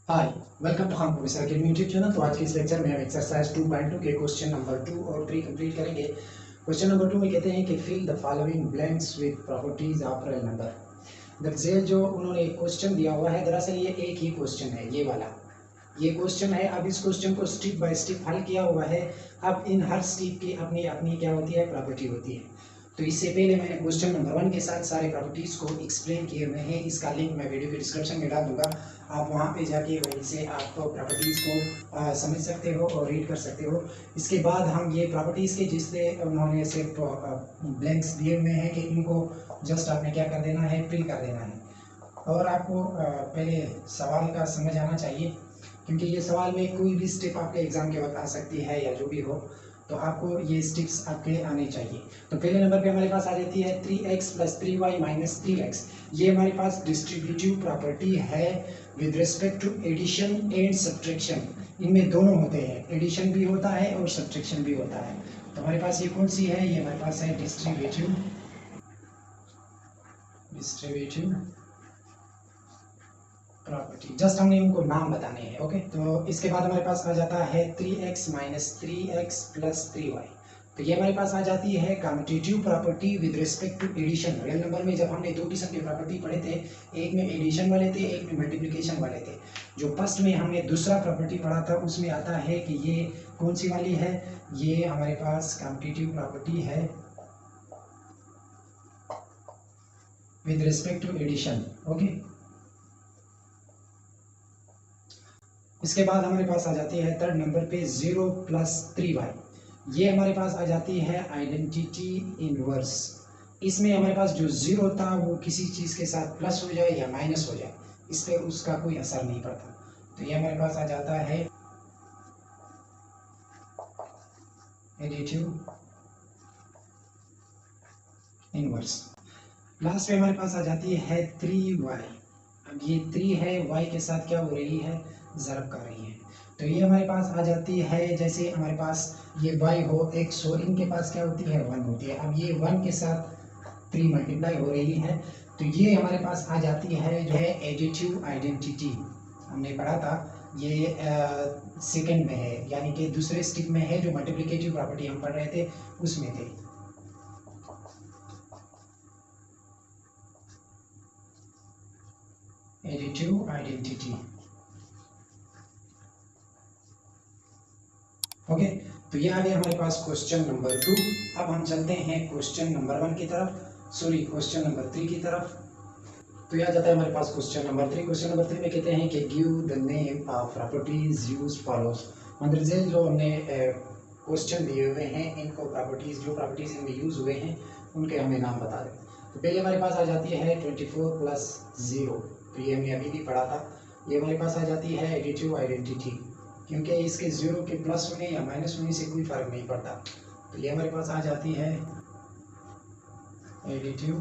Hi, welcome to Khan professor academy YouTube channel. तो आज के इस लेक्चर में हम एक्सरसाइज 2.2 के क्वेश्चन नंबर 2 और 3 कंप्लीट करेंगे। क्वेश्चन नंबर 2 में कहते हैं कि fill the following blanks with properties of real number. दरअसल जो उन्होंने क्वेश्चन दिया हुआ है, दरअसल ये एक ही क्वेश्चन है, ये वाला ये क्वेश्चन है। अब इस क्वेश्चन को स्टेप बाय स्टेप हल किया हुआ है। अब इन हर स्टेप की अपनी अपनी क्या होती है, प्रॉपर्टी होती है। तो इससे पहले मैंने क्वेश्चन नंबर 1 के साथ सारे प्रॉपर्टीज को एक्सप्लेन किए हुए हैं। इसका लिंक मैं वीडियो के डिस्क्रिप्शन में डाल दूंगा, आप वहां पे जाके वहीं से आप प्रॉपर्टीज को समझ सकते हो और रीड कर सकते हो। इसके बाद हम ये प्रॉपर्टीज के जिससे उन्होंने सिर्फ ब्लैंक्स दिए हुए हैं कि इनको जस्ट आपने क्या कर देना है, फिल कर देना है। और आपको पहले सवाल का समझ आना चाहिए, क्योंकि ये सवाल में कोई भी स्टेप आपके एग्जाम के वक्त आ सकती है या जो भी हो, तो आपको ये स्टेप्स आपके आने चाहिए। तो पहले नंबर पे हमारे पास आ जाती है 3x + 3y - 3x। ये हमारे पास डिस्ट्रीब्यूटिव प्रॉपर्टी है with respect to addition and subtraction. इनमें दोनों होते हैं, एडिशन भी होता है और सब्ट्रैक्शन भी होता है। तो हमारे पास ये कौन सी है, ये हमारे पास है डिस्ट्रीब्यूटिव प्रॉपर्टी। जस्ट हमने इनको नाम बताने हैं, ओके। तो इसके बाद हमारे पास आ जाता है 3x - 3x + 3y। तो ये हमारे पास आ जाती है commutative property with respect to addition. Real number में जब हमने दो किस्म के प्रॉपर्टी पढ़े थे, एक में एडिशन वाले थे, एक में मल्टीप्लिकेशन वाले थे। जो फर्स्ट में हमने दूसरा प्रॉपर्टी पढ़ा था, उसमें आता है कि ये कौन सी वाली है, ये हमारे पास कम्यूटेटिव प्रॉपर्टी है with respect to addition, okay. इसके बाद हमारे पास आ जाती है थर्ड नंबर पे 0 + 3y। ये हमारे पास आ जाती है आइडेंटिटी इनवर्स। इसमें हमारे पास जो 0 था वो किसी चीज़ के साथ प्लस हो जाए या माइनस हो जाए, इस पर उसका कोई असर नहीं पड़ता। तो ये हमारे पास आ जाता है एडिटिव इनवर्स। लास्ट में हमारे पास आ जाती है 3y। अब ये 3 है, y के साथ क्या हो रही है, ज़रब कर रही है। तो ये हमारे पास आ जाती है, जैसे हमारे पास ये y हो x हो, इनके पास क्या होती है, 1 होती है। अब ये 1 के साथ 3 मल्टीप्लाई हो रही है, तो ये हमारे पास आ जाती है जो है एडिटिव आइडेंटिटी। हमने पढ़ा था, ये सेकंड में है, यानी कि दूसरे स्टेप में है। जो मल्टीप्लिकेटिव प्रॉपर्टी हम पढ़ रहे थे उसमें थे। Additive identity, okay. तो ये आ गया हमारे पास क्वेश्चन नंबर 2। अब हम चलते हैं क्वेश्चन नंबर 1 की तरफ, सॉरी क्वेश्चन नंबर 3 की तरफ। तो यह जाता है हमारे पास क्वेश्चन नंबर 3। क्वेश्चन नंबर 3 में कहते हैं कि give the name of properties use follows. मतलब जो हमने क्वेश्चन दिए हुए हैं, इनको प्रॉपर्टीज, जो प्रॉपर्टीज इनमें यूज हुए हैं उनके हमें नाम बता दें। तो पहले हमारे पास आ जाती है 24 + 0। तो ये हमने अभी भी पढ़ा था। ये हमारे पास आ जाती है एडिटिव आइडेंटिटी, क्योंकि इसके 0 के प्लस होने या माइनस होने से कोई फर्क नहीं पड़ता। तो ये हमारे पास आ जाती है एडिटिव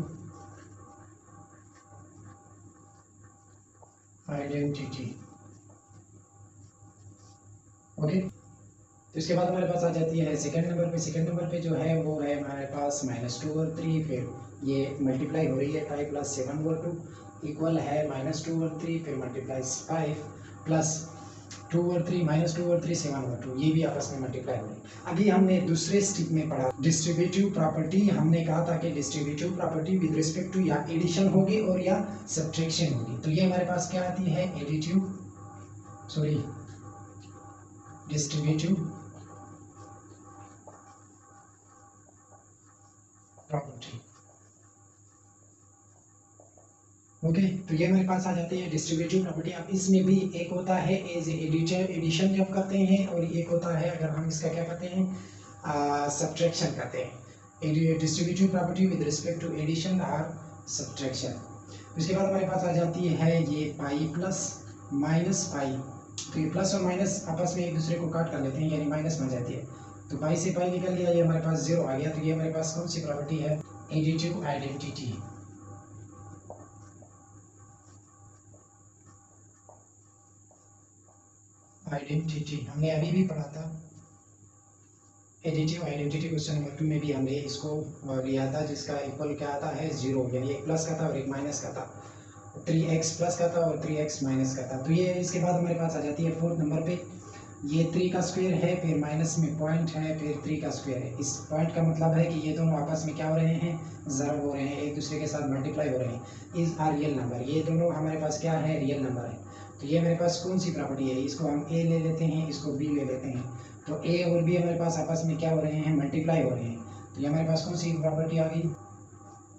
आइडेंटिटी, ओके। तो इसके बाद हमारे पास आ जाती है सेकंड नंबर पे। सेकंड नंबर पे जो है वो है हमारे पास -2/3। फिर ये मल्टीप्लाई हो रही है 5 + 7/2 इक्वल है -2/3। फिर मल्टीप्लाई 5 + 2/3 -2/3 7/2, ये भी आपस में मल्टीप्लाई हो रही है। अभी हमने दूसरे स्टेप में पढ़ा डिस्ट्रीब्यूटिव प्रॉपर्टी। हमने कहा था कि distributive property with respect to या एडिशन होगी और या सब्ट्रैक्शन होगी। तो ये हमारे पास क्या आती है, additive sorry distributive property, okay. तो ये हमारे पास आ जाते हैं डिस्ट्रीब्यूटिव प्रॉपर्टी। अब इसमें भी एक होता है एज एडिटर, एडिशन जब करते हैं, और एक होता है अगर हम इसका क्या करते हैं, सब्ट्रैक्शन करते हैं। Distributive property with respect to addition और सब्ट्रैक्शन। उसके बाद हमारे पास आ जाती है ये पाई प्लस माइनस पाई। तो ये प्लस और माइनस आपस में एक दूसरे को काट कर लेते हैं, यानी माइनस बन जाती है। तो पाई से पाई निकल गया, ये हमारे पास 0 आ गया। तो ये हमारे पास कौन सी प्रॉपर्टी है, एडिटिव आइडेंटिटी, आइडेंटिटी हमने अभी भी पढ़ा था। एडिटिव आइडेंटिटी क्वेश्चन नंबर 2 में भी हमने इसको लिया था, जिसका इक्वल क्या आता है, 0, यानी एक प्लस का था और एक माइनस का था। 3x प्लस का था और 3x माइनस का था। तो ये इसके बाद हमारे पास आ जाती है फोर्थ नंबर पे, ये 3 का स्क्वायर है, फिर माइनस में पॉइंट है, फिर 3 का स्क्वायर है। इस पॉइंट का मतलब है कि ये दोनों आपस में क्या हो रहे हैं, ज़रब हो रहे हैं, एक दूसरे के साथ मल्टीप्लाई हो रहे हैं। इज आर रियल नंबर, ये दोनों हमारे पास क्या है, रियल नंबर है। तो ये मेरे पास कौन सी प्रॉपर्टी है, इसको हम ए ले लेते हैं, इसको बी ले लेते हैं। तो ए और बी हमारे पास आपस में क्या हो रहे हैं, मल्टीप्लाई हो रहे हैं। तो ये हमारे पास कौन सी प्रॉपर्टी आ गई,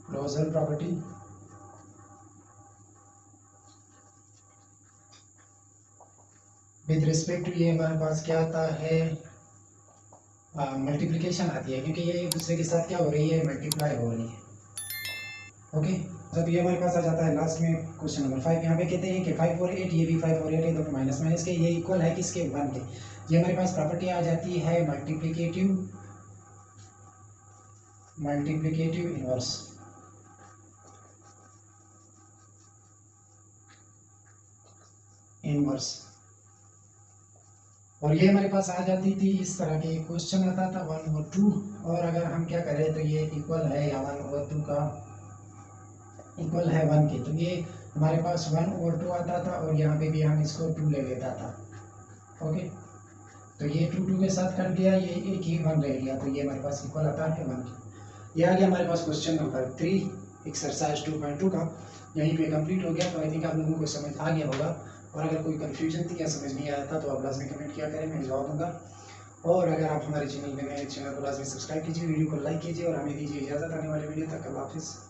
closure property. With respect to ये हमारे पास क्या आता है, मल्टीप्लिकेशन आती है, क्योंकि ये एक दूसरे के साथ क्या हो रही है, मल्टीप्लाई हो रही है। ओके, जब ये हमारे पास आ जाता है लास्ट में क्वेश्चन नंबर 5। यहाँ पे कहते हैं कि 5 और 8, ये भी 5 और 8 है, दोनों माइनस माइनस के, ये इक्वल है किसके, 1 के। ये हमारे पास प्रॉपर्टी आ जाती है मल्टीप्लिकेटिव इनवर्स। और ये हमारे पास आ जाती थी, इस तरह के क्वेश्चन आता था 1 और 2, और अगर हम क्या करें तो ये इक्वल है या 1 और 2 का इक्वल है 1 के, तो ये हमारे पास 1 और 2 आता था, और यहाँ पे भी हम इसको 2 ले लेता था। ओके, तो ये 2 2 के साथ कट गया, ये एक ही 1 रह गया, तो ये हमारे पास इक्वल आता है 1 के। ये आ गया हमारे पास क्वेश्चन नंबर 3 एक्सरसाइज 2.2 का, यहीं पे कंप्लीट हो गया। तो आई थिंक आप लोगों को समझ आ गया होगा, और अगर कोई कन्फ्यूजन थी या समझ नहीं आया था तो आप लाजमी कमेंट किया करें, मैं जवाब दूंगा। और अगर आप हमारे चैनल पे नए, चैनल को लाजमी सब्सक्राइब कीजिए, वीडियो को लाइक कीजिए, और हमें दीजिए इजाज़त आने वाले वीडियो तक। अल्लाह हाफिज़।